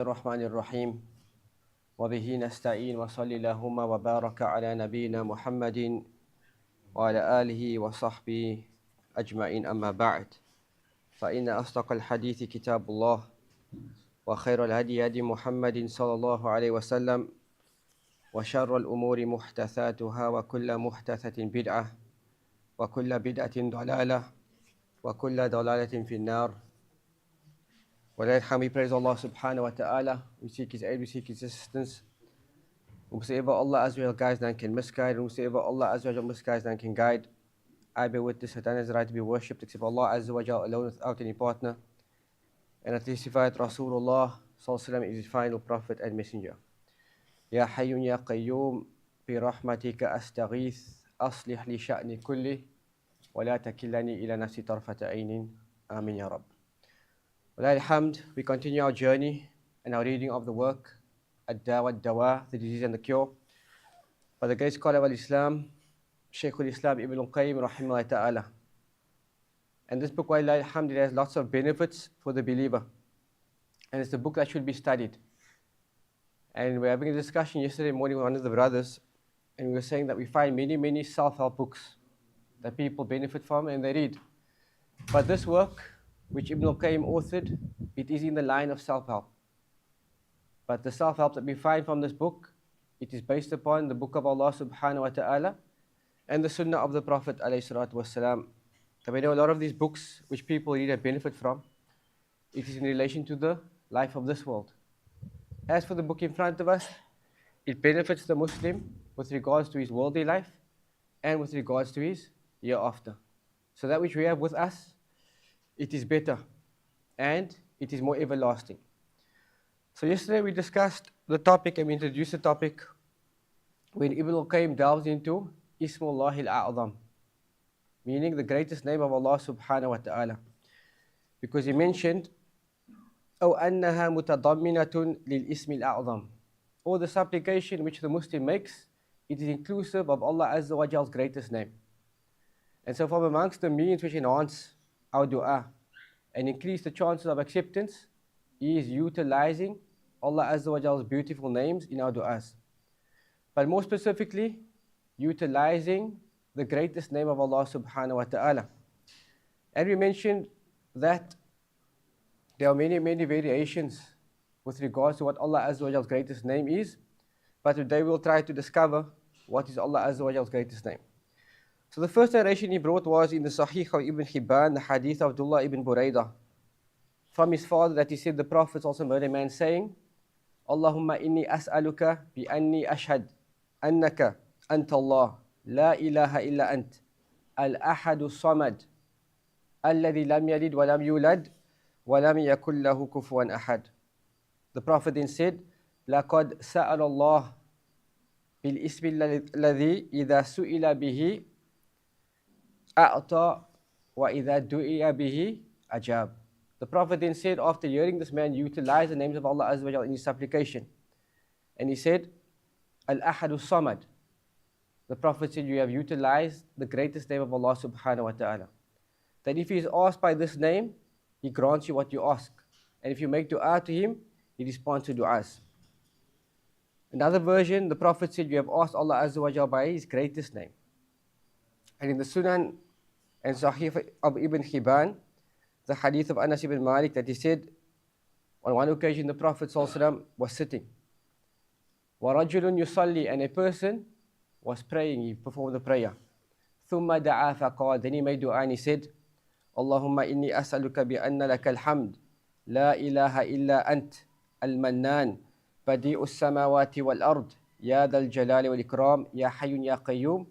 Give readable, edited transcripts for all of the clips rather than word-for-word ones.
الرحمن الرحيم وبه نستعين وصلى اللهم وبارك على نبينا محمد وعلى آله وصحبه أجمعين أما بعد فإن أصدق الحديث كتاب الله وخير الهدي هدي محمد صلى الله عليه وسلم وشر الأمور محدثاتها وكل محدثة بدعة وكل بدعة ضلالة وكل ضلالة في النار. We praise Allah subhanahu wa ta'ala. We seek His aid, we seek His assistance. Whosoever Allah Azza wa Jal guides, none can misguide. And whosoever Allah Azza wa Jal misguides, none can guide. I bear witness that none is right to be worshipped except Allah Azza wa Jal alone without any partner. And I testify that Rasulullah sallallahu alaihi wasallam is His final prophet and messenger. Ya Hayyun Ya Qayyum bi rahmatika astaghith aslih li sha'ni kulli wa la takillani ila nafsi tarfata aynin. Amin ya Rabb. Alhamd, we continue our journey and our reading of the work Ad-Dawa, the disease and the cure, by the great scholar of Islam, Shaykh Ridaah Ibn Al-Qayyim rahimahullah ta'ala. And this book, alhamd, has lots of benefits for the believer. And it's a book that should be studied. And we were having a discussion yesterday morning with one of the brothers, and we were saying that we find many self-help books that people benefit from and they read. But this work, which Ibn Al-Qayyim authored, it is in the line of self-help. But the self-help that we find from this book, it is based upon the book of Allah subhanahu wa ta'ala and the sunnah of the Prophet alayhi salatu wasalam. So we know a lot of these books which people read and benefit from, it is in relation to the life of this world. As for the book in front of us, it benefits the Muslim with regards to his worldly life and with regards to his hereafter. So that which we have with us, it is better and it is more everlasting. So yesterday we discussed the topic and we introduced the topic when Ibn Al-Qayyim delves into Ismullah al-A'zam, meaning the greatest name of Allah subhanahu wa ta'ala. Because he mentioned, أو أنها متضمنة للإسم الأعظم, or the supplication which the Muslim makes, it is inclusive of Allah Azza wa Jal's greatest name. And so from amongst the means which enhance our dua and increase the chances of acceptance is utilizing Allah Azza wa Jal's beautiful names in our du'as. But more specifically, utilizing the greatest name of Allah subhanahu wa ta'ala. And we mentioned that there are many variations with regards to what Allah Azza wa Jal's greatest name is. But today we'll try to discover what is Allah Azza wa Jal's greatest name. So the first narration he brought was in the Sahih of Ibn Hibban, the hadith of Abdullah ibn Buraidah, from his father, that he said the Prophet also heard a man saying, Allahumma inni as'aluka bi anni ashhad annaka anta Allah la ilaha illa ant al-ahadu samad alladhi lam yalid wa lam yulad wa lam yakul lahu kufuwan ahad. The Prophet then said, laqad sa'ala Allah bil ismi alladhi idha su'ila bihi a'ta wa idha du'iya bihi ajab. The Prophet then said, after hearing this man utilize the names of Allah Azza wa Jalla in his supplication, and he said, Al-Ahadu Samad. The Prophet said, you have utilized the greatest name of Allah subhanahu wa ta'ala. That if he is asked by this name, he grants you what you ask. And if you make dua to him, he responds to du'as. Another version, the Prophet said, you have asked Allah Azza wa Jalla by his greatest name. And in the Sunan and Sahih of Ibn Hibban, the hadith of Anas ibn Malik, that he said, on one occasion the Prophet ﷺ was sitting. وَرَجُلٌ يُصَلِّي, and a person was praying, he performed the prayer. ثُمَّ دَعَا فَقَالَ, then he made dua and he said, اللهم إني أسألك بأن لك الحمد لا إله إلا أنت المنان بديع السماوات والأرض يا ذا الجلال والإكرام يا حي يا قيوم.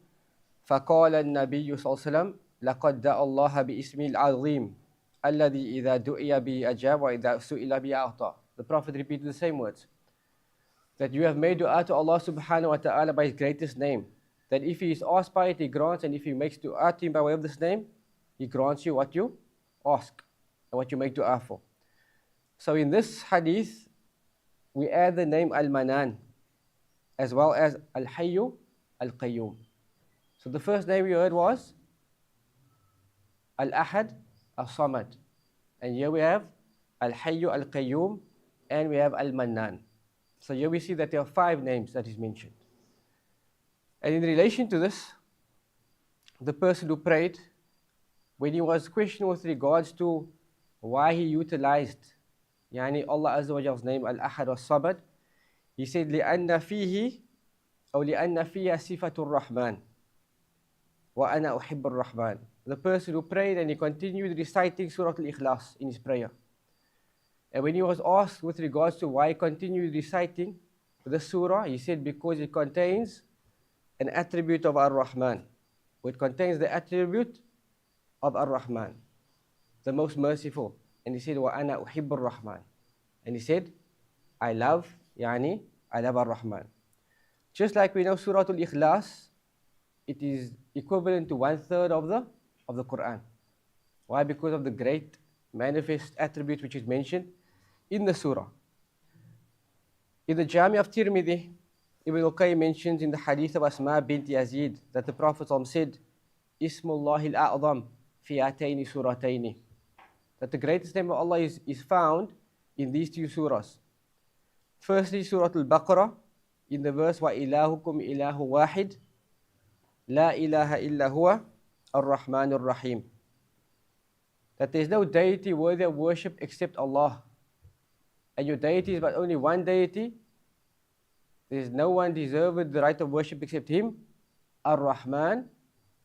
فقال النبي صلى الله عليه وسلم لقد دعا الله باسمه العظيم الذي إذا دعي به أجاب وإذا سئل به أعطى. The Prophet repeated the same words, that you have made dua to Allah subhanahu wa ta'ala by his greatest name, that if he is asked by it, he grants, and if he makes dua to him by way of this name, he grants you what you ask and what you make dua for. So in this hadith, we add the name Al-Manan as well as Al-Hayyu Al-Qayyum. So the first name we heard was Al-Ahad Al-Samad. And here we have Al-Hayyu Al-Qayyum, and we have Al-Mannan. So here we see that there are 5 names that is mentioned. And in relation to this, the person who prayed, when he was questioned with regards to why he utilized Allah Azza wa Jall's name Al-Ahad Al-Samad, he said, لِأَنَّ فِيهِ أو لِأَنَّ فِيهَا صِفَةُ الرَّحْمَنِ وَأَنَا أُحِبُّ الرَّحْمَنِ. The person who prayed and he continued reciting Surah Al-Ikhlas in his prayer. And when he was asked with regards to why he continued reciting the surah, he said because it contains an attribute of Ar-Rahman. It contains the attribute of Ar-Rahman, the most merciful. And he said, وَأَنَا أُحِبُّ الرَّحْمَنِ. And he said, I love Ar-Rahman. Just like we know Surah Al-Ikhlas, it is equivalent to 1/3 of the Quran. Why? Because of the great manifest attribute which is mentioned in the surah. In the Jami of Tirmidhi, Ibn Al-Qayyim mentions in the hadith of Asma bint Yazid that the Prophet said, Ismullahi al-A'zam fi atayni suratayni. That the greatest name of Allah is found in these 2 surahs. Firstly, Surah Al-Baqarah, in the verse, Wa ilahukum ilahu wahid, la ilaha illa huwa ar-Rahman ar-Rahim. That there is no deity worthy of worship except Allah. And your deity is but only one deity. There is no one deserved the right of worship except Him, Ar-Rahman,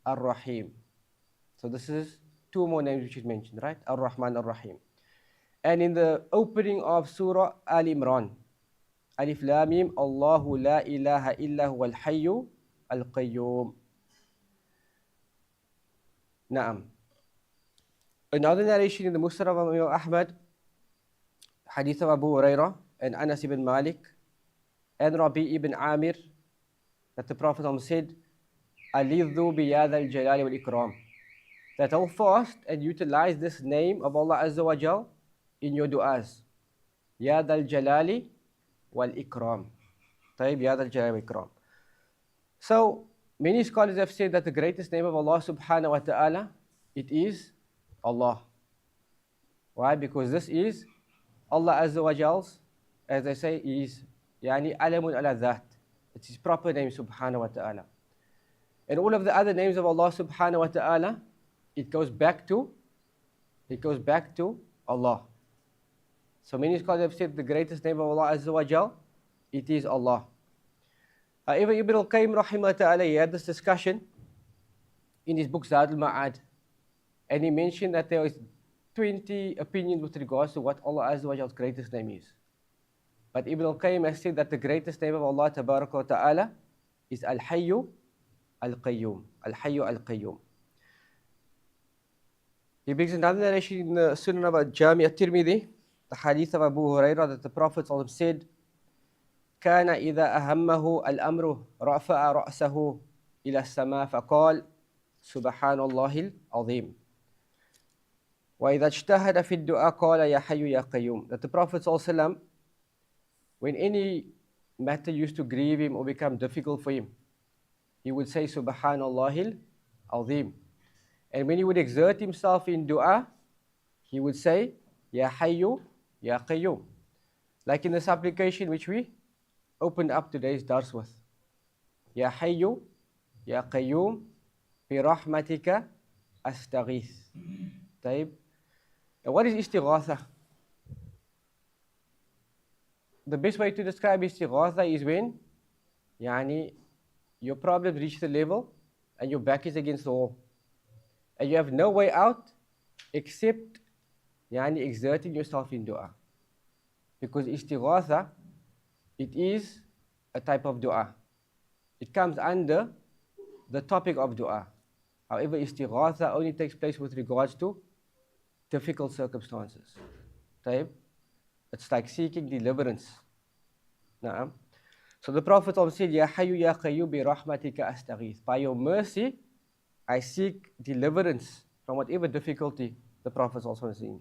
Ar-Rahim. So this is 2 more names which is mentioned, right? Ar-Rahman, Ar-Rahim. And in the opening of Surah Al-Imran, Alif Lam Mim, Allahu la ilaha illa huwa al-hayyu al-qayyum. Naam. Another narration in the Musnad of Imam Ahmad, hadith of Abu Hurairah and Anas ibn Malik and Rabi ibn Amir, that the Prophet said, Alidhu biyadha al-jalali wal-ikram. That hold fast and utilize this name of Allah Azza wa Jal in your du'as. Yad al-jalali wal-ikram. Tayyib, Yad al-jalali wal-ikram. So, many scholars have said that the greatest name of Allah subhanahu wa ta'ala, it is Allah. Why? Because this is Allah Azza wa Jal's, as they say, is alamun ala dhat. It's His proper name subhanahu wa ta'ala. And all of the other names of Allah subhanahu wa ta'ala, it goes back to Allah. So many scholars have said the greatest name of Allah Azza wa Jal, it is Allah. However, Ibn Al-Qayyim rahimahullah ta'ala, he had this discussion in his book Zad al-Ma'ad. And he mentioned that there is 20 opinions with regards to what Allah Azza wa Jal's greatest name is. But Ibn Al-Qayyim has said that the greatest name of Allah Tabaraka wa Ta'ala is Al-Hayyu Al-Qayyum. Al-Hayyu Al-Qayyum. He brings another narration in the Sunan of Jami at-Tirmidhi, the hadith of Abu Hurairah, that the Prophet said, كان إذا أهمه الأمر رفع رأسه إلى السماء فقال سبحان الله العظيم. وإذا اجتهد في الدعاء قال يا حي يا قيوم. That the Prophet ﷺ, when any matter used to grieve him or become difficult for him, he would say Subhanallah al-Azim. And when he would exert himself in dua, he would say Ya Hayyu Ya Qayyum. Like in the supplication which we opened up today's dars with. Ya Hayyu Ya Qayyum bi rahmatika astaghith. Taib. And what is istighatha? The best way to describe istighatha is when your problem reaches the level and your back is against the wall. And you have no way out except exerting yourself in dua. Because istighatha, it is a type of dua. It comes under the topic of dua. However, istighatha only takes place with regards to difficult circumstances. It's like seeking deliverance. Naam. So the Prophet said, Ya Hayyu Ya Qayyum bi rahmatika astaghith. By your mercy, I seek deliverance from whatever difficulty the Prophet also was in.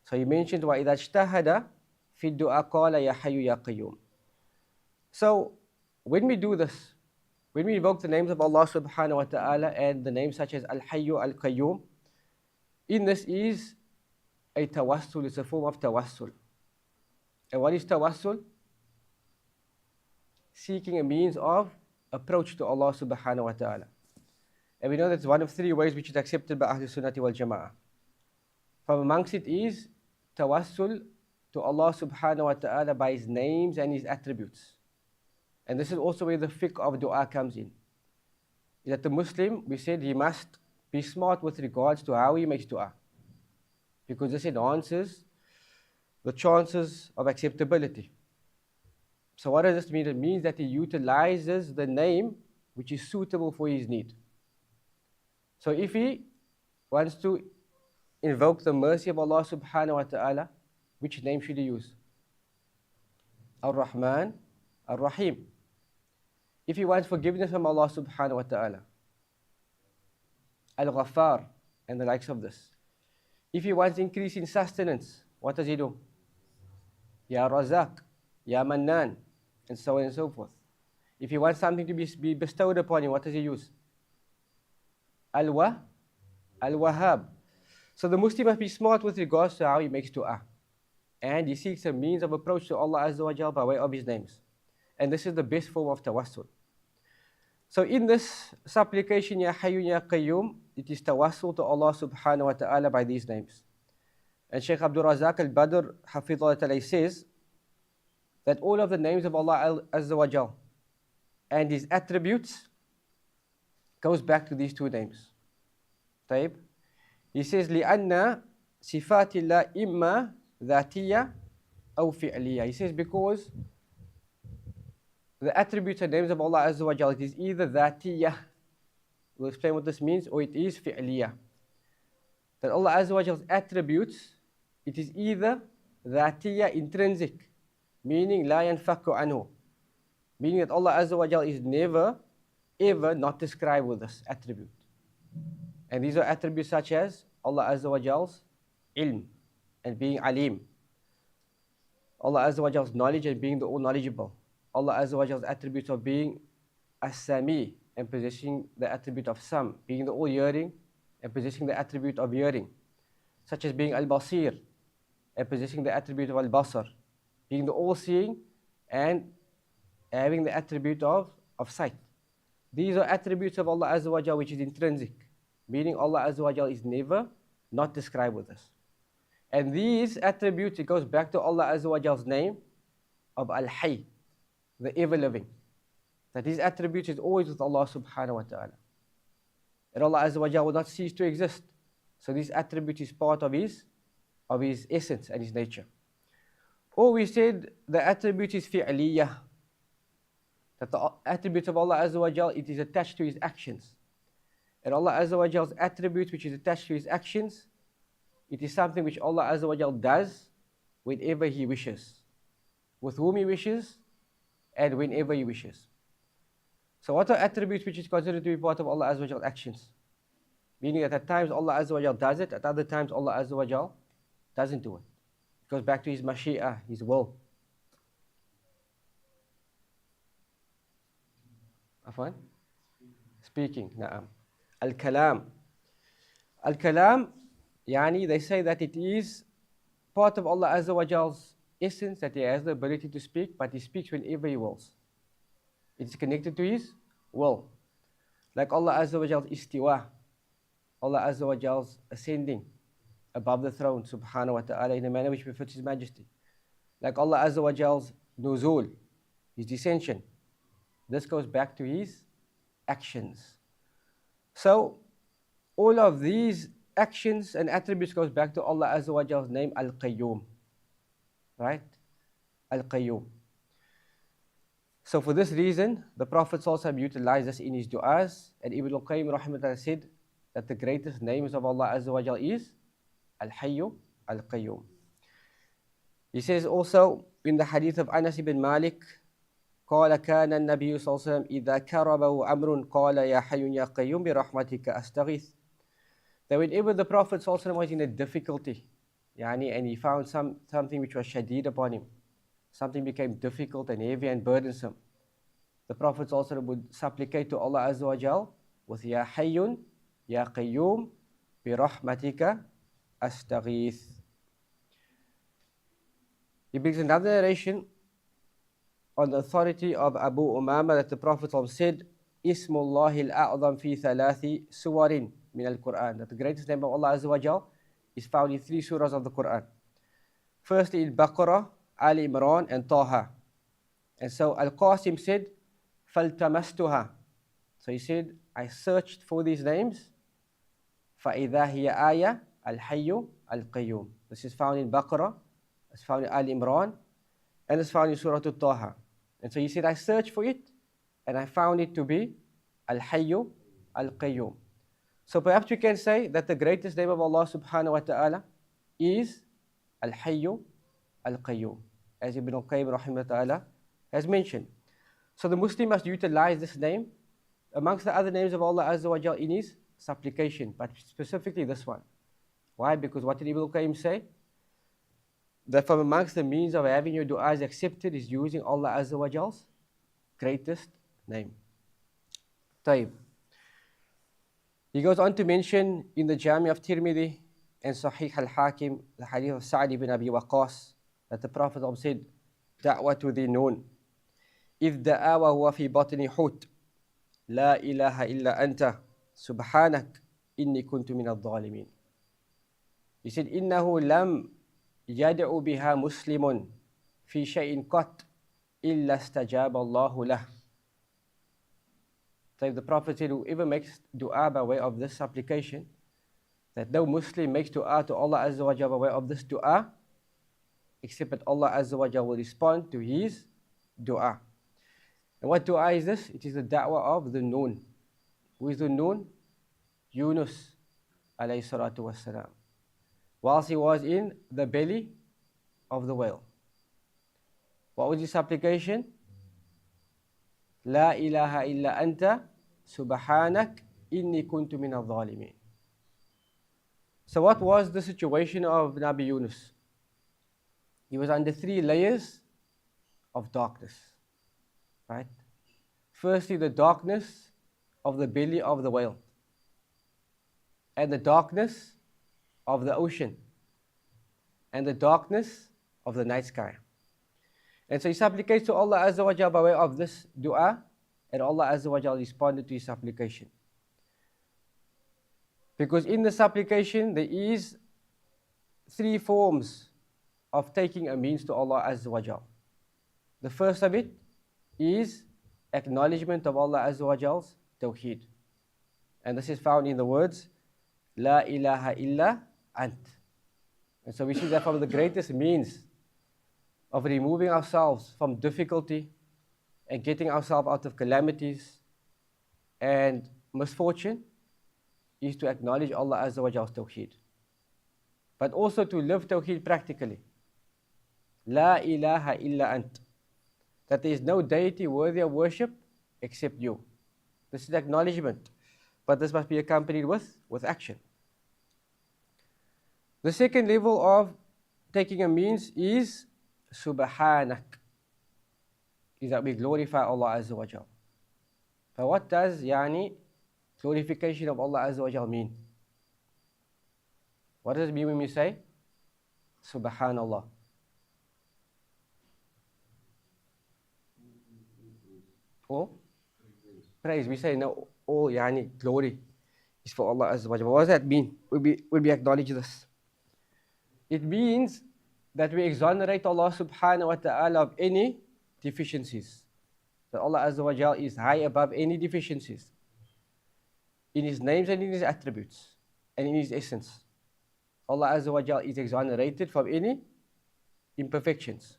So he mentioned, Wa idha ijtahada fi du'a qala Ya Hayyu Ya Qayyum. So when we do this, when we invoke the names of Allah subhanahu wa ta'ala and the names such as Al-Hayyu Al-Qayyum, in this is a tawassul, it's a form of tawassul. And what is tawassul? Seeking a means of approach to Allah subhanahu wa ta'ala. And we know that's one of three ways which is accepted by Ahlul Sunnati wal Jama'ah. From amongst it is tawassul to Allah subhanahu wa ta'ala by His names and His attributes. And this is also where the fiqh of dua comes in. Is that the Muslim, we said he must be smart with regards to how he makes dua. Because this enhances the chances of acceptability. So what does this mean? It means that he utilizes the name which is suitable for his need. So if he wants to invoke the mercy of Allah subhanahu wa ta'ala, which name should he use? Ar-Rahman, Ar-Rahim. If he wants forgiveness from Allah subhanahu wa ta'ala, Al-Ghaffar, and the likes of this. If he wants increase in sustenance, what does he do? Ya Razak, Ya Mannan, and so on and so forth. If he wants something to be bestowed upon him, what does he use? Al-Wahhab. So the Muslim must be smart with regards to how he makes dua. And he seeks a means of approach to Allah Azza wa Jal by way of His names. And this is the best form of tawassul. So in this supplication, Ya Hayyun Ya Qayyum, it is tawassul to Allah subhanahu wa ta'ala by these names. And Shaykh Abdul Razak al-Badr, Hafidhullah Ta'ala, says that all of the names of Allah Azza wa Jal and His attributes goes back to these two names. طيب. He says, لِأَنَّ صِفَاتِ اللَّهِ إِمَّا ذَاتِيَّةً أَوْ فِعْلِيَّةً. He says because the attributes and names of Allah Azza wa Jal, it is either dhatiyah, we'll explain what this means, or it is fi'liyah. That Allah Azza wa Jal's attributes, it is either dhatiyah, intrinsic, meaning la yanfaku anhu, meaning that Allah Azza wa Jal is never, ever not described with this attribute. And these are attributes such as Allah Azza wa Jal's ilm and being alim, Allah Azza wa Jal's knowledge and being the all knowledgeable, Allah Azza wa Jal's attributes of being as-sami and possessing the attribute of sam, being the all hearing and possessing the attribute of hearing, such as being al-basir and possessing the attribute of al-basar, being the all seeing and having the attribute of sight. These are attributes of Allah Azza wa Jal which is intrinsic, meaning Allah Azza wa Jal is never not described with us. And these attributes, it goes back to Allah Azza wa Jal's name of Al-Hayy, the ever-living. That His attributes is always with Allah subhanahu wa ta'ala. And Allah Azza wa Jal will not cease to exist. So this attribute is part of His essence and His nature. Or we said the attribute is fi'liyah. That the attributes of Allah Azza wa Jal, it is attached to His actions. And Allah Azza wa Jal's attribute which is attached to His actions, it is something which Allah Azza wa Jal does whenever He wishes, with whom He wishes, and whenever He wishes. So what are attributes which is considered to be part of Allah Azza wa Jal's actions? Meaning that at times Allah Azza wa Jal does it, at other times Allah Azza wa Jal doesn't do it. It goes back to His mashi'ah, His will. Afwan? Speaking, na'am. Al-Kalam. Al-Kalam, yani they say that it is part of Allah Azza wa Jal's essence, that He has the ability to speak, but He speaks whenever He wills. It is connected to His will. Like Allah Azza wa Jal's istiwa, Allah Azza wa Jal's ascending above the throne, subhanahu wa ta'ala, in a manner which befits His majesty. Like Allah Azza wa Jal's nuzul, His descension. This goes back to His actions. So, all of these actions and attributes goes back to Allah Azza wa Jal's name, Al-Qayyum. Right? Al-Qayyum. So for this reason, the Prophet also utilized this in his du'as, and Ibn Al-Qayyim rahimahullah said that the greatest names of Allah Azza wa Jal is Al-Hayyu, Al-Qayyum. He says also in the hadith of Anas ibn Malik, قال كان النبي صلى الله عليه وسلم إذا كربه أمر قال يا حي يا قيوم برحمتك أستغيث. That whenever the Prophet صلى الله عليه وسلم was in a difficulty, and he found something which was shadid upon him, something became difficult and heavy and burdensome, the Prophet also would supplicate to Allah Azza wa Jal with Ya Hayyun, Ya Qayyum, bi Rahmatika Astaghith. He brings another narration on the authority of Abu Umama that the Prophet said, Ismullahi al-a'zam fi thalathi suwarin min al-Quran. That the greatest name of Allah Azza wa Jal is found in 3 surahs of the Quran. Firstly, in Baqarah, Ali Imran, and Taha. And so Al-Qasim said, فَالْتَمَسْتُهَا. So he said, I searched for these names. فَإِذَا هِيَ آيَةٌ الْحَيُّ الْقَيُّومُ. This is found in Baqarah, it's found in Ali Imran, and it's found in Surah Al-Taha. And so he said, I searched for it, and I found it to be Al-Hayyu Al-Qayyum. So perhaps we can say that the greatest name of Allah subhanahu wa ta'ala is Al-Hayyu Al-Qayyum, as Ibn Al-Qayyim rahimahullah ta'ala has mentioned. So the Muslim must utilize this name amongst the other names of Allah Azza wa Jal in his supplication, but specifically this one. Why? Because what did Ibn Al-Qayyim say? That from amongst the means of having your du'as accepted is using Allah Azza wa Jal's greatest name. Taib. He goes on to mention in the Jami of Tirmidhi and Sahih al-Hakim, the hadith of Sa'd ibn Abi Waqqas, that the Prophet said, Da'watu dhi noon, إذ دعا وهو في بطن حوت لا إله إلا أنت سبحانك إني كنت من الظالمين. He said, إنه لم يدعو بها مسلم في شيء قط إلا استجاب الله له. So the Prophet said, whoever makes dua by way of this supplication, that no Muslim makes dua to Allah Azza wa Jalla by way of this dua, except that Allah Azza wa Jalla will respond to his dua. And what dua is this? It is the da'wah of the Noon. Who is the Noon? Yunus alayhi salatu wassalam. Whilst he was in the belly of the whale. What was his supplication? La ilaha illa anta subhanak inni kuntu min al-zalimin. So what was the situation of Nabi Yunus? He was under 3 layers of darkness. Right? Firstly, the darkness of the belly of the whale, and the darkness of the ocean, and the darkness of the night sky. And so he supplicates to Allah Azza wa Jalla by way of this dua, and Allah Azza wa Jalla responded to his supplication. Because in the supplication there is 3 forms of taking a means to Allah Azza wa Jalla. The first of it is acknowledgement of Allah Azza wa Jal's Tawheed. And this is found in the words, La ilaha illa ant. And so we see that from the greatest means of removing ourselves from difficulty and getting ourselves out of calamities and misfortune is to acknowledge Allah Azza wa Jal's Tawheed. But also to live Tawheed practically. La ilaha illa ant. That there is no deity worthy of worship except you. This is acknowledgement, but this must be accompanied with action. The second level of taking a means is Subhanak, is that we glorify Allah Azza wa Jal. But what does glorification of Allah Azza wa Jal mean? What does it mean when we say Subhanallah? All praise. We say no, all glory is for Allah Azza wa Jalla. What does that mean? When we acknowledge this? It means that we exonerate Allah subhanahu wa ta'ala of any deficiencies. That Allah Azza wa Jalla is high above any deficiencies in His names and in His attributes and in His essence. Allah Azza wa Jalla is exonerated from any imperfections.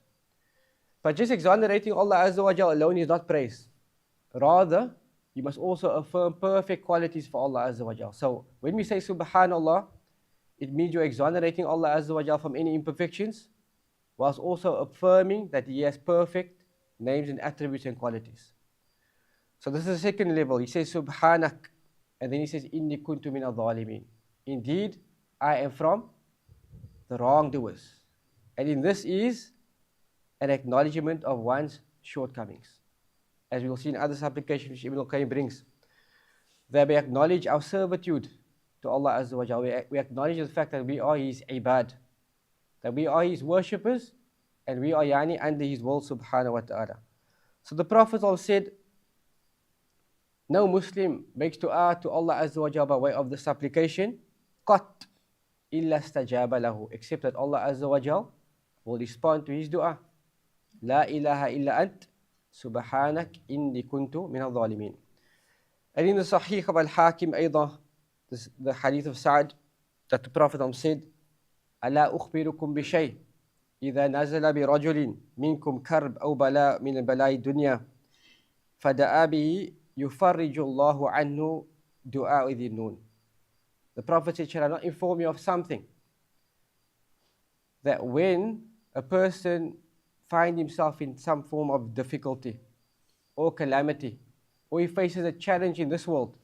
But just exonerating Allah Azza wa Jalla alone is not praise. Rather, you must also affirm perfect qualities for Allah Azza wa Jal. So, when we say Subhanallah, it means you're exonerating Allah Azza wa Jal from any imperfections, whilst also affirming that He has perfect names and attributes and qualities. So this is the second level. He says Subhanak, and then he says Inni kuntu min al-zalimin. Indeed, I am from the wrongdoers. And in this is an acknowledgement of one's shortcomings. As we will see in other supplications which Ibn Al-Qayyim brings, that we acknowledge our servitude to Allah Azza wa Jalla. We acknowledge the fact that we are His ibad, that we are His worshippers, and we are yani under his will subhanahu wa ta'ala. So the Prophet also said, no Muslim makes dua to Allah Azza wa Jalla by way of the supplication, qat illa stajaba lahu, except that Allah Azza wa Jalla will respond to his dua. La ilaha illa ant, subhanak inni kuntu min al-zalimin. And in the Sahih of Al-Hakim, أيضا, the hadith of Sa'd, that the Prophet said, ألا أخبركم بشيء إذا نزل برجل منكم كرب أو بلاء من البلاء الدنيا فدعا به يفرج الله عنه دعاء ذي النون. The Prophet said, shall I not inform you of something? That when a person finds himself in some form of difficulty or calamity, or he faces a challenge in this world,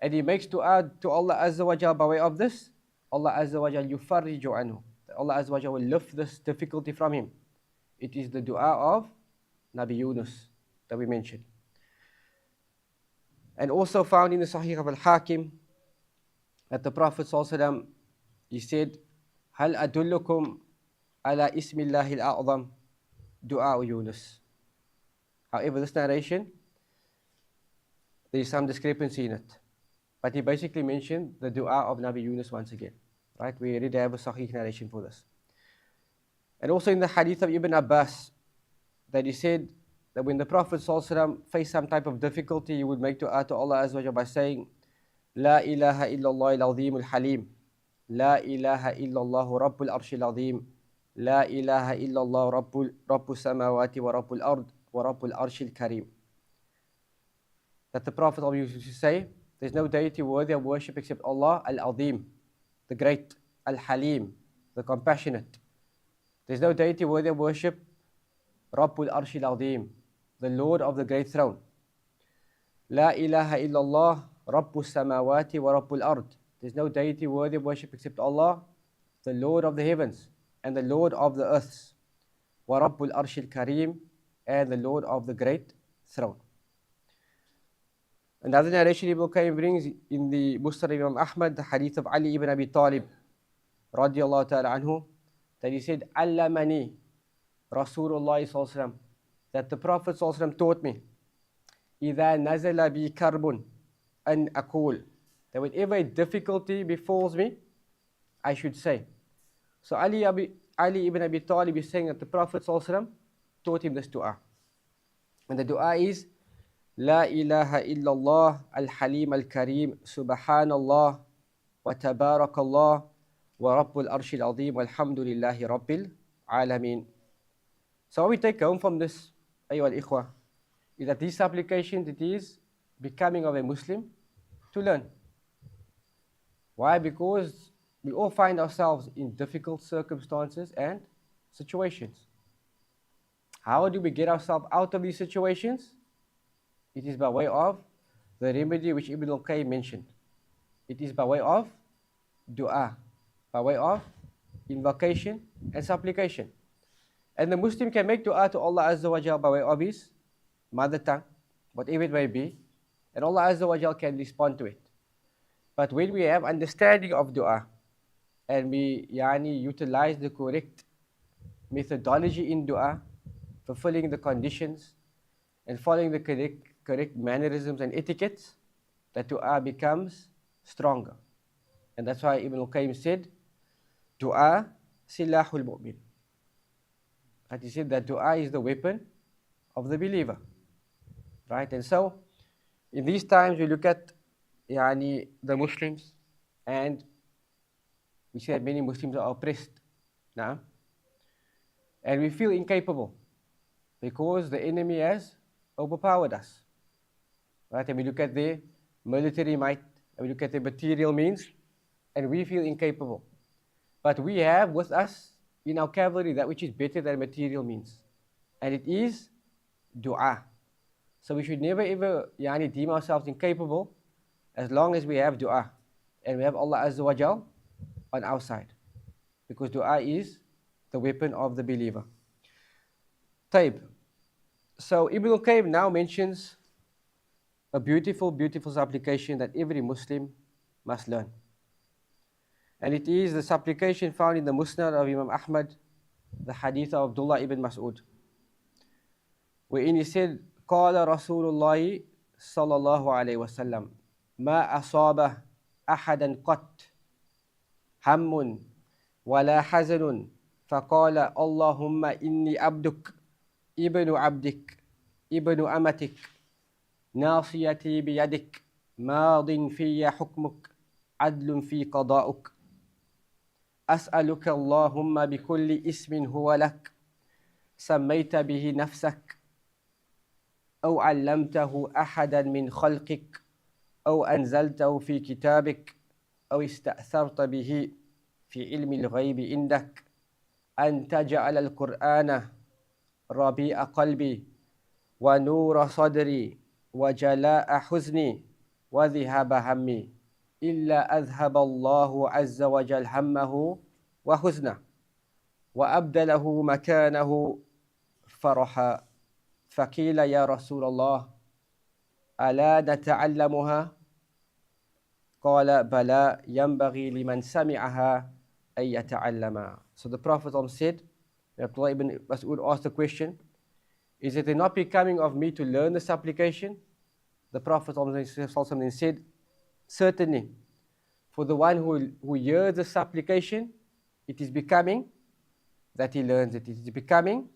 and he makes dua to Allah Azza wa Jalla by way of this, Allah Azza wa Jalla yufarriju anhu. Allah Azza wa Jalla will lift this difficulty from him. It is the dua of Nabi Yunus that we mentioned. And also found in the Sahih of Al-Hakim that the Prophet ﷺ, he said, هل أدلكم على اسم الله الأعظم دعاء Yunus. However, this narration, there is some discrepancy in it. But he basically mentioned the dua of Nabi Yunus once again. Right? We already have a Sahih narration for this. And also in the hadith of Ibn Abbas, that he said that when the Prophet ﷺ faced some type of difficulty, he would make dua to Allah Azza wa Jalla by saying, La ilaha illallah al-azim al-halim, La ilaha illallah rabbul arshil azim, La ilaha illallah rabbul samawati wa rabbul ard wa rabbul arshil kareem. That the Prophet used to say, there's no deity worthy of worship except Allah, Al-Azim, the great, Al-Halim, the compassionate. There's no deity worthy of worship, Rabbul Arshil Azim, the Lord of the great throne. La ilaha illallah, Rabbul Samawati wa Rabbul Ard. There's no deity worthy of worship except Allah, the Lord of the heavens and the Lord of the earths. Wa Rabbul Arshil Kareem, and the Lord of the great throne. Another narration Ibn Al-Qayyim brings in the Musnad Imam Ahmad, the hadith of Ali ibn Abi Talib, radiyallahu ta'ala anhu, that he said, Allamani Rasulullah sallallahu alaihi wasallam, that the Prophet sallallahu alaihi wasallam taught me, إِذَا نَزَلَ بِي كَرْبٌ أَنْ أَقُولُ, that whenever a difficulty befalls me, I should say. So Ali ibn Abi Talib is saying that the Prophet sallallahu alaihi wasallam taught him this dua. And the dua is, لا إله إلا الله الحليم الكريم سبحان الله وتبارك الله ورب الأرش العظيم والحمد لله رب العالمين. So what we take home from this, أيها الإخوة, is that these supplications, it is becoming of a Muslim to learn. Why? Because we all find ourselves in difficult circumstances and situations. How do we get ourselves out of these situations? It is by way of the remedy which Ibn Al-Qayyim mentioned. It is by way of dua, by way of invocation and supplication. And the Muslim can make dua to Allah Azza wa Jalla by way of his mother tongue, whatever it may be, and Allah Azza wa Jalla can respond to it. But when we have understanding of dua, and we utilize the correct methodology in dua, fulfilling the conditions, and following the correct mannerisms and etiquettes, that dua becomes stronger. And that's why Ibn Al-Qayyim said, dua silahul mu'min. And he said that dua is the weapon of the believer. Right? And so, in these times we look at the Muslims, and we see that many Muslims are oppressed now. And we feel incapable because the enemy has overpowered us. Right? And we look at their military might, and we look at their material means, and we feel incapable. But we have with us in our cavalry that which is better than material means, and it is dua. So we should never ever deem ourselves incapable as long as we have dua and we have Allah Azza wa Jal on our side, because dua is the weapon of the believer. Taib. So Ibn Al-Qayyim now mentions a beautiful, beautiful supplication that every Muslim must learn. And it is the supplication found in the Musnad of Imam Ahmad, the hadith of Abdullah ibn Mas'ud, wherein he said, قال رسول الله صلى الله عليه وسلم ما أصاب أحدا قط هم ولا حزن فقال اللهم إني عبدك ابن عبدك ابن أمتك ناصيتي بيدك ماض في حكمك عدل في قضاؤك أسألك اللهم بكل اسم هو لك سميت به نفسك أو علمته أحدا من خلقك أو أنزلته في كتابك أو استأثرت به في علم الغيب عندك أن تجعل القرآن ربيع قلبي ونور صدري وجلاء حزني وذهاب همي إلا أذهب الله عز وجل همه وحزنه وأبدله مكانه فرحا فقيل يا رسول الله ألا نتعلمها قال بلى ينبغي لمن سمعها أن يتعلمها. So the Prophet said, Abdullah ibn Mas'ud asked the question, is it not becoming of me to learn the supplication? The Prophet said, certainly, for the one who hears the supplication, it is becoming that he learns it. It is becoming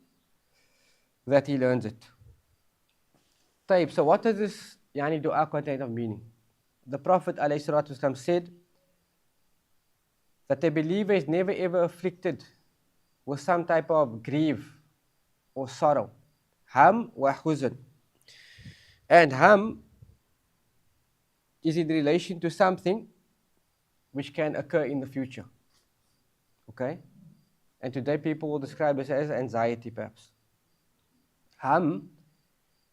that he learns it. طيب, so what does this dua contain of meaning? The Prophet ﷺ said that a believer is never ever afflicted with some type of grief or sorrow. Ham wa huzn. And ham is in relation to something which can occur in the future. Okay? And today people will describe this as anxiety perhaps. Ham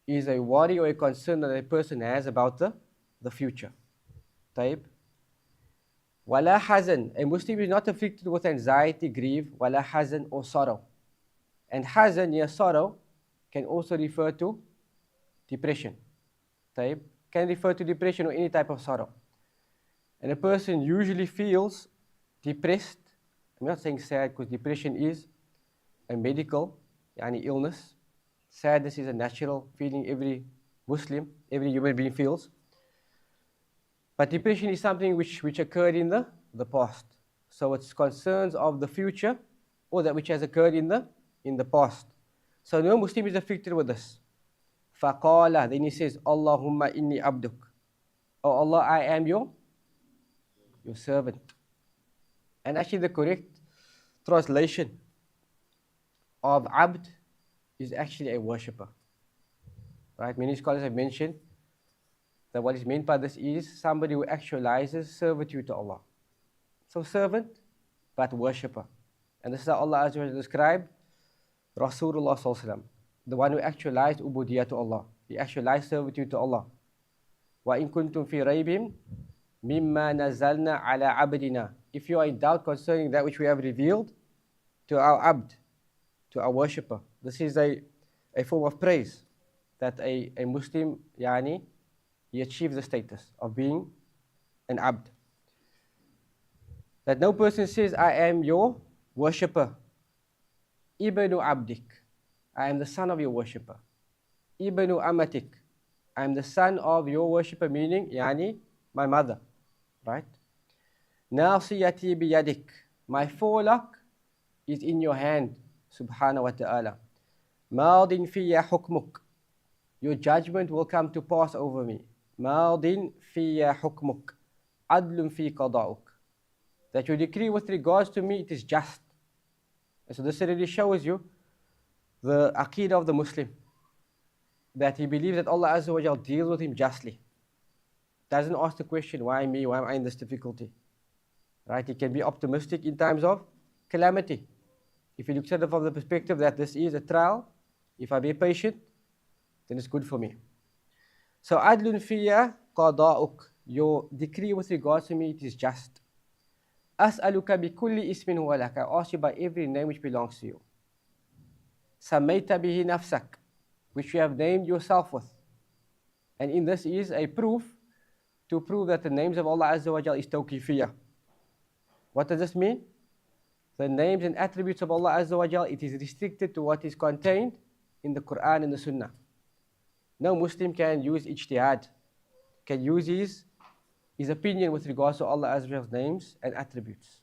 is a worry or a concern that a person has about the future. Taib. Wala hazan. A Muslim is not afflicted with anxiety, grief, wala hazan or sorrow. And hazan, yes, sorrow, can also refer to depression. Taib. Can refer to depression or any type of sorrow. And a person usually feels depressed. I'm not saying sad because depression is a medical illness. Sadness is a natural feeling every Muslim, every human being feels. But depression is something which occurred in the past. So it's concerns of the future or that which has occurred in the past. So no Muslim is afflicted with this. فَقَالَ, then he says, Allahumma inni abduk. Oh Allah, I am your servant. And actually the correct translation of abd is actually a worshipper. Right? Many scholars have mentioned that what is meant by this is somebody who actualizes servitude to Allah. So servant, but worshipper. And this is how Allah Azza wa Jalla described Rasulullah Sallallahu Alaihi Wasallam, the one who actualized ubudiyah to Allah. He actualized servitude to Allah. وَإِن كُنْتُمْ فِي رَيْبٍ مِمَّا نَزَّلْنَا عَلَى عَبْدِنَا. If you are in doubt concerning that which we have revealed to our abd, to our worshipper. This is a form of praise that a Muslim, he achieves the status of being an abd. That no person says, I am your worshipper. Ibnu abdik. I am the son of your worshipper. Ibnu amatik. I am the son of your worshipper, meaning, my mother. Right? Nasiyati biyadik. My forelock is in your hand, subhanahu wa ta'ala. Mādin fiyya hukmuk. Your judgment will come to pass over me. Mādin fiyya hukmuk. Adlun fi qada'uk. That your decree with regards to me, it is just. And so this already shows you the aqeedah of the Muslim. That he believes that Allah Azza wa Jalla deals with him justly. Doesn't ask the question, why me? Why am I in this difficulty? Right? He can be optimistic in times of calamity. If he looks at it from the perspective that this is a trial, if I be patient, then it's good for me. So, adlun fiyya qada'uk. Your decree with regards to me, it is just. As'aluka bi kulli ismin huwa lak. I ask you by every name which belongs to you. Sammayta bihi nafsak, which you have named yourself with. And in this is a proof to prove that the names of Allah Azza wa Jalla is tawqifiyya. What does this mean? the names and attributes of Allah Azza wa Jal, it is restricted to what is contained in the Quran and the Sunnah. No Muslim can use ijtihad, can use his opinion with regards to Allah Azza wa Jal's names and attributes.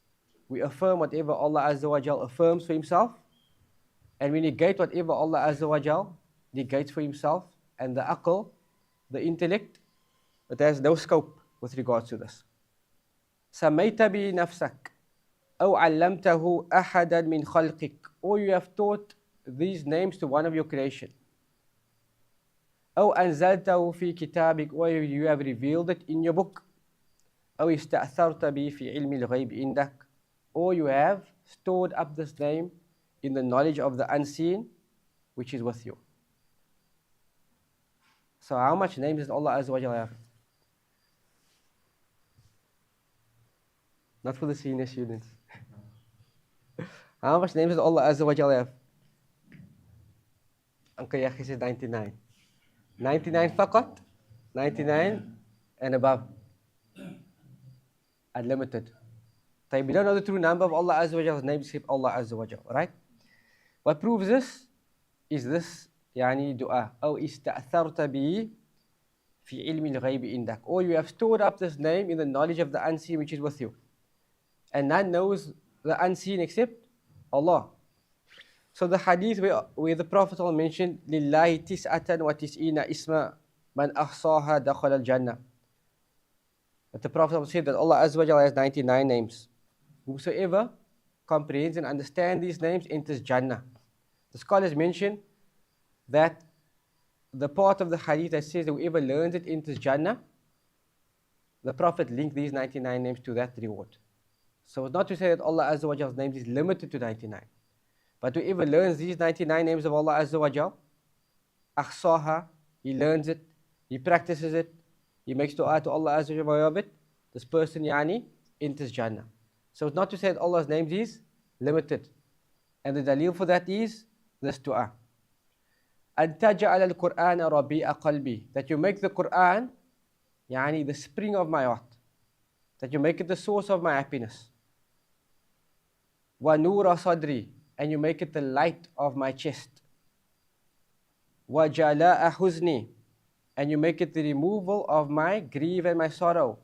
We affirm whatever Allah Azza wa Jal affirms for Himself, and we negate whatever Allah Azza wa Jal negates for Himself, and the aql, the intellect, it has no scope with regards to this. سَمَيْتَ بِهِ نَفْسَكَ أَوْ عَلَّمْتَهُ أَحَدًا مِنْ خَلْقِكَ, or you have taught these names to one of your creation. أَوْ أَنزَلْتَهُ فِي كِتَابِكَ, or you have revealed it in your book. أَوْ اسْتَأْثَرْتَ بِهِ فِي عِلْمِ الْغَيْبِ عِنْدَكَ, or you have stored up this name in the knowledge of the unseen which is with you. So how much names does Allah Azza wa Jalla have? Not for the senior students. How much names does Allah Azza wa Jalla have? Uncle Yahi says 99. 99 faqat? 99 and above. Unlimited. We don't know the true number of Allah Azza wa Jalla's names except Allah Azza wa Jalla, right? What proves this is this dua. أو استأثرت به في علم الغيب عندك, or you have stored up this name in the knowledge of the unseen which is with you. And none knows the unseen except Allah. So the hadith where the Prophet mentioned لله تسعة وتسعين اسما من أحصاها دخل الجنة. But the Prophet said that Allah Azza wa Jalla has 99 names. Whosoever comprehends and understands these names enters Jannah. The scholars mention that the part of the hadith that says that whoever learns it enters Jannah, the Prophet linked these 99 names to that reward. So it's not to say that Allah Azza wa Jalla's names is limited to 99. But whoever learns these 99 names of Allah Azza wa Jalla, ahsaha, he learns it, he practices it, he makes dua to Allah Azza wa Jalla of it, this person enters Jannah. So it's not to say that Allah's names is limited. And the dalil for that is this dua. أَن تَجْعَلَ الْقُرْآنَ رَبِيعَ قَلْبِي, that you make the Qur'an the spring of my heart, that you make it the source of my happiness. وَنُورَ صَدْرِي, and you make it the light of my chest. وَجَلَاءَ حُزْنِي, and you make it the removal of my grief and my sorrow.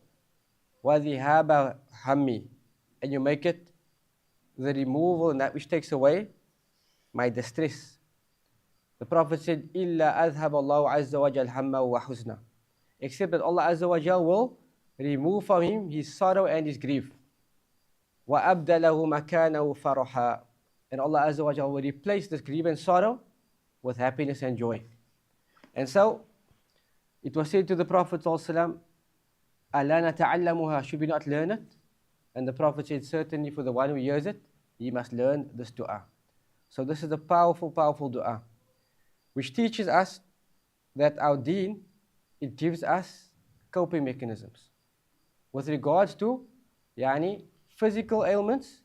وَذِهَابَ هَمِّي, and you make it the removal and that which takes away my distress. The Prophet said, إِلَّا أَذْهَبَ اللَّهُ عَزَّ وَجَلْ هَمَّهُ وَحُزْنَهُ, except that Allah Azza wa Jal will remove from him his sorrow and his grief. وَأَبْدَلَهُ مَكَانَهُ فَرَحًا, and Allah Azza wa Jal will replace this grief and sorrow with happiness and joy. And so, it was said to the Prophet ﷺ, أَلَا نَتَعَلَّمُهَا, should we not learn it? And the Prophet said, certainly for the one who hears it, he must learn this dua. So this is a powerful, powerful dua, which teaches us that our deen, it gives us coping mechanisms with regards to physical ailments,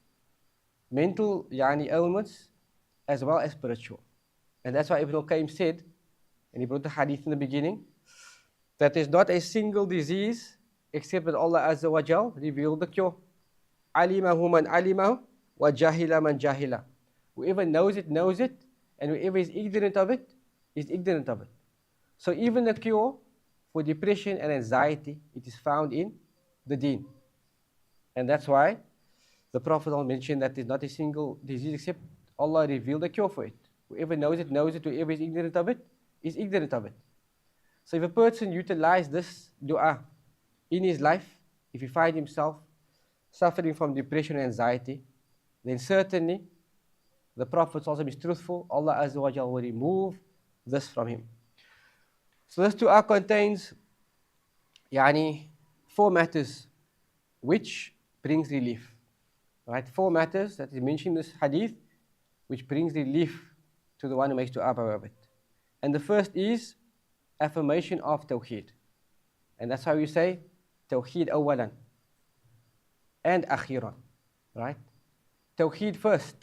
mental ailments, as well as spiritual. And that's why Ibn Al-Qayyim said, and he brought the hadith in the beginning, that there's not a single disease except that Allah Azza wa Jal revealed the cure. Alimahu man alimahu wa jahila man jahila. Whoever knows it, knows it, and whoever is ignorant of it, is ignorant of it. So even the cure for depression and anxiety, it is found in the deen. And that's why the Prophet mentioned that there's not a single disease except Allah revealed the cure for it. Whoever knows it, knows it. Whoever is ignorant of it, is ignorant of it. So if a person utilizes this dua in his life, if he finds himself suffering from depression and anxiety, then certainly the Prophet is truthful. Allah Azza wa Jalla will remove this from him. So this dua contains 4 matters which brings relief. Right? 4 matters that is mentioned in this hadith which brings relief to the one who makes dua of it. And the first is affirmation of Tawheed. And that's how you say Tawheed awalan and akhiran. Right? Tawheed first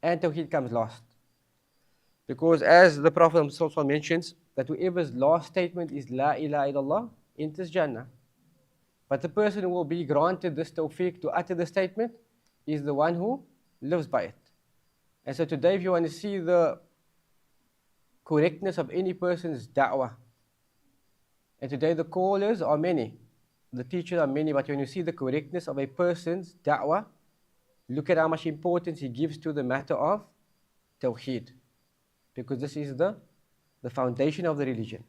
and Tawheed comes last. Because as the Prophet himself mentions, that whoever's last statement is La ilaha illallah enters Jannah. But the person who will be granted this tawfiq to utter the statement is the one who lives by it. And so today, if you want to see the correctness of any person's da'wah, and today the callers are many, the teachers are many, but when you see the correctness of a person's da'wah, look at how much importance he gives to the matter of Tawheed. Because this is the foundation of the religion,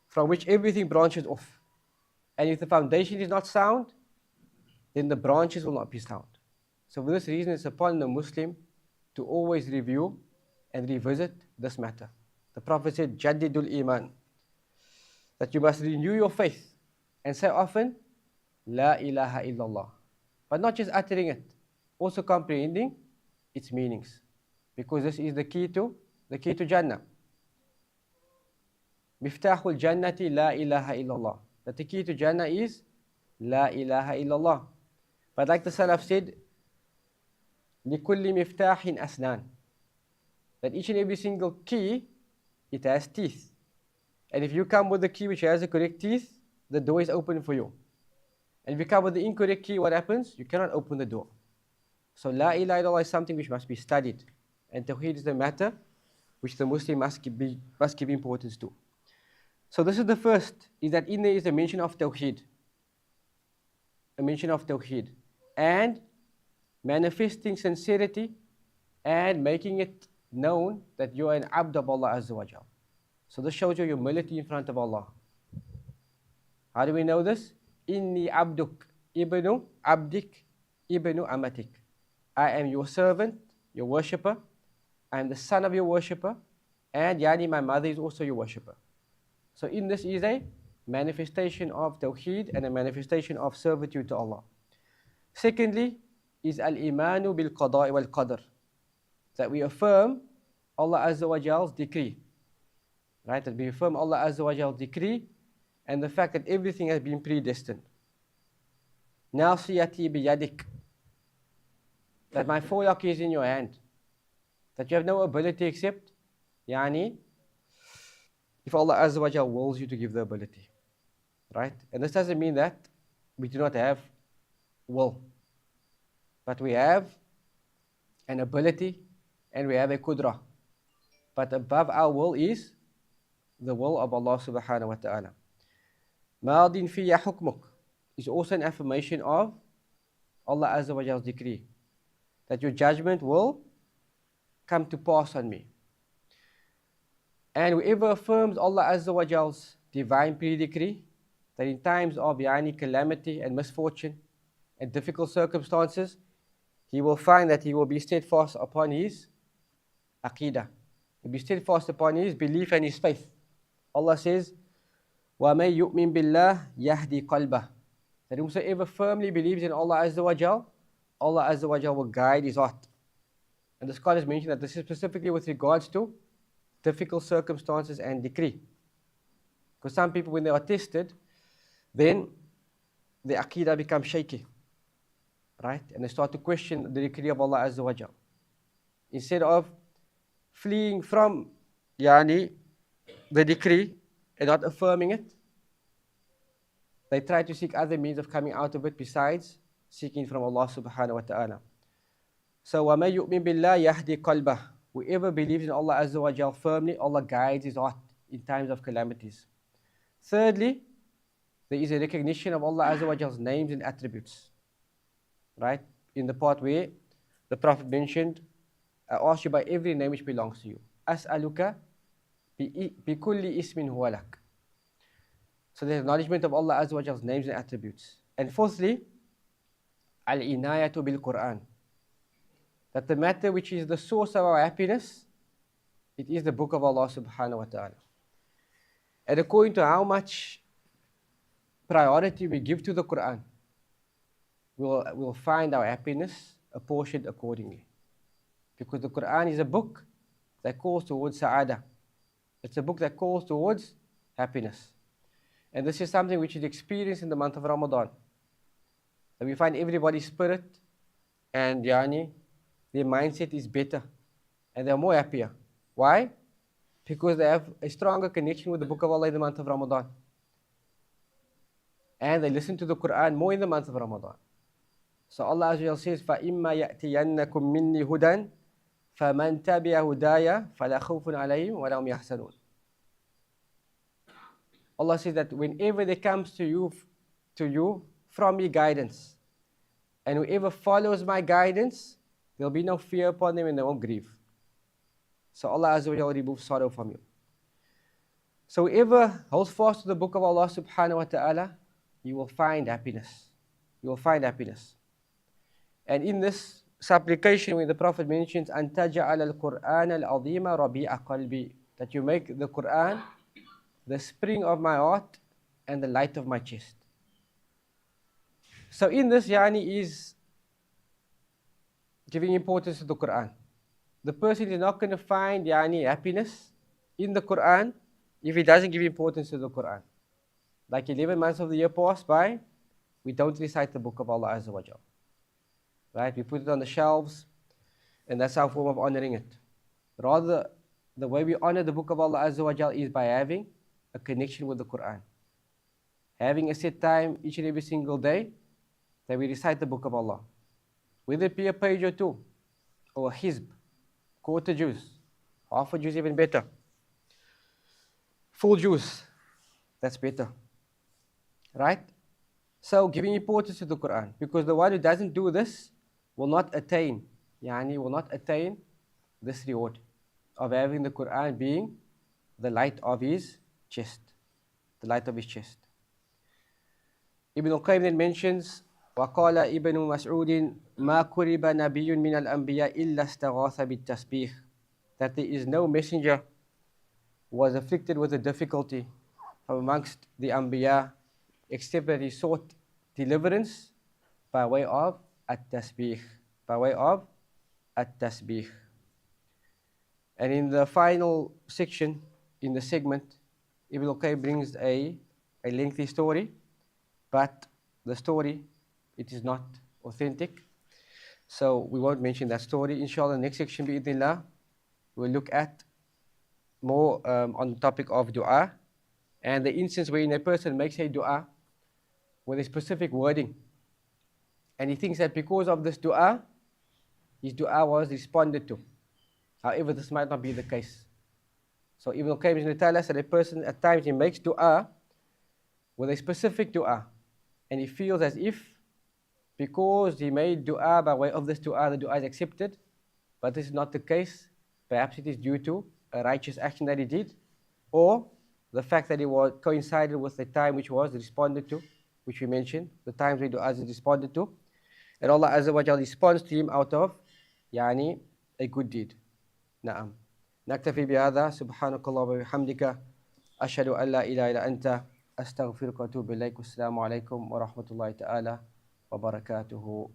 from which everything branches off. And if the foundation is not sound, then the branches will not be sound. So for this reason, it's upon the Muslim to always review and revisit this matter. The Prophet said, Jaddidul Iman, that you must renew your faith and say often, La ilaha illallah. But not just uttering it, also comprehending its meanings. Because this is the key to Jannah. Miftahul Jannati La ilaha illallah. That the key to Jannah is La ilaha illallah. But like the Salaf said, لِكُلِّ مِفْتَاحٍ أَسْنَانٍ. That each and every single key, it has teeth. And if you come with the key which has the correct teeth, the door is open for you. And if you come with the incorrect key, what happens? You cannot open the door. So La ilaha illallah is something which must be studied. And Tawheed is the matter which the Muslim must give importance to. So this is the first, is that in there is a mention of Tawheed. A mention of Tawheed. And manifesting sincerity and making it known that you are an abd of Allah Azza wa Jal. So this shows your humility in front of Allah. How do we know this? Inni abduk ibnu abdik ibnu amatik. I am your servant, your worshipper. I am the son of your worshipper. And yani my mother is also your worshipper. So in this is a manifestation of Tawheed and a manifestation of servitude to Allah. Secondly, is al-imanu bil-qada'i wal-qadr. That we affirm Allah Azza wa Jal's decree. Right? That we affirm Allah Azza wa Jal's decree and the fact that everything has been predestined. Nasiyati biyadik. That my forelock is in your hand. That you have no ability except, yani, if Allah Azza wa Jal wills you to give the ability. Right? And this doesn't mean that we do not have will. But we have an ability and we have a kudrah. But above our will is the will of Allah subhanahu wa ta'ala. Madin fiya hukmuk is also an affirmation of Allah Azza wa Jal's decree. That your judgment will come to pass on me. And whoever affirms Allah Azza wa Jal's divine pre-decree, that in times of yani calamity and misfortune and difficult circumstances, he will find that he will be steadfast upon his aqidah. He'll be steadfast upon his belief and his faith. Allah says, وَمَن يُؤْمِن بِاللَّهِ يَهْدِي قَلْبَهُ. That whosoever firmly believes in Allah Azza wa Jal, Allah Azza wa Jal will guide his heart. And the scholars mention that this is specifically with regards to difficult circumstances and decree. Because some people, when they are tested, then the aqidah becomes shaky. Right? And they start to question the decree of Allah Azza wa Jal. Instead of fleeing from the decree and not affirming it, they try to seek other means of coming out of it besides seeking from Allah subhanahu wa ta'ala. So, وَمَن يُؤْمِن بِاللَّهِ يَهْدِي قَلْبَهُ. Whoever believes in Allah Azza wa Jal firmly, Allah guides his heart in times of calamities. Thirdly, there is a recognition of Allah Azza wa Jal's names and attributes. Right? In the part where the Prophet mentioned, I ask you by every name which belongs to you. As'aluka bikulli ismin huwa lak. So the acknowledgement of Allah Azza wa Jal's names and attributes. And fourthly, al-inayatu bil-Qur'an. That the matter which is the source of our happiness, it is the book of Allah subhanahu wa ta'ala. And according to how much priority we give to the Qur'an, we'll find our happiness apportioned accordingly. Because the Qur'an is a book that calls towards sa'adah. It's a book that calls towards happiness. And this is something which is experienced in the month of Ramadan. That we find everybody's spirit and their mindset is better. And they're more happier. Why? Because they have a stronger connection with the book of Allah in the month of Ramadan. And they listen to the Qur'an more in the month of Ramadan. So Allah Azza wa Jalla says, فَإِمَّا يَأْتِيَنَّكُم مِّنِّي هُدًى فَمَنْ تَبِعَ هُدَايَ فَلَا خَوْفٌ عَلَيْهِمْ وَلَا هُمْ يَحْزَنُونَ. Allah says that whenever there comes to you from me guidance, and whoever follows my guidance, there'll be no fear upon them and they won't grieve. So Allah Azza wa Jalla removes sorrow from you. So whoever holds fast to the book of Allah subhanahu wa ta'ala, you will find happiness. You will find happiness. And in this supplication, when the Prophet mentions, أَن تَجْعَلَ الْقُرْآنَ الْعَظِيمَ رَبِيعَ قَلْبِي, that you make the Qur'an the spring of my heart and the light of my chest. So in this, yani, is giving importance to the Qur'an. The person is not going to find happiness in the Qur'an if he doesn't give importance to the Qur'an. Like 11 months of the year pass by, we don't recite the book of Allah Azza wa Jal. Right? We put it on the shelves, and that's our form of honoring it. Rather, the way we honor the book of Allah Azza wa Jal is by having a connection with the Qur'an. Having a set time each and every single day that we recite the book of Allah. Whether it be a page or two, or a hizb, quarter juz, half a juz, even better. Full juz, that's better. Right? So giving importance to the Qur'an, because the one who doesn't do this will not attain this reward of having the Qur'an being the light of his chest. The light of his chest. Ibn Al-Qayyim then mentions, وَقَالَ Ibn Mas'ud مَا كُرِبَ نَبِيٌّ مِنَ الْأَنْبِيَاءِ إِلَّا اسْتَغَاثَ بِالتَّسْبِيحِ, that there is no messenger who was afflicted with a difficulty from amongst the Anbiya except that he sought deliverance by way of at-tasbih. By way of at-tasbih. And in the final section, in the segment, Ibn al-Qayyim brings a lengthy story, but the story, it is not authentic. So we won't mention that story. Inshallah, next section, bi'idhnillah, we'll look at more on the topic of dua, and the instance wherein a person makes a dua with a specific wording, and he thinks that because of this dua, his dua was responded to. However, this might not be the case. So Ibn al-Qayyim is going to tell us that a person at times he makes dua with a specific dua, and he feels as if because he made dua by way of this dua, the dua is accepted, but this is not the case. Perhaps it is due to a righteous action that he did, or the fact that it was coincided with the time which was responded to, which we mentioned, the times where dua is responded to, and Allah Azza wa Jalla responds to him out of a good deed. Na'am. نكتفي بهذا سبحانك اللهم وبحمدك أشهد أن لا إله إلا أنت أستغفرك وأتوب إليك والسلام عليكم ورحمة الله تعالى وبركاته.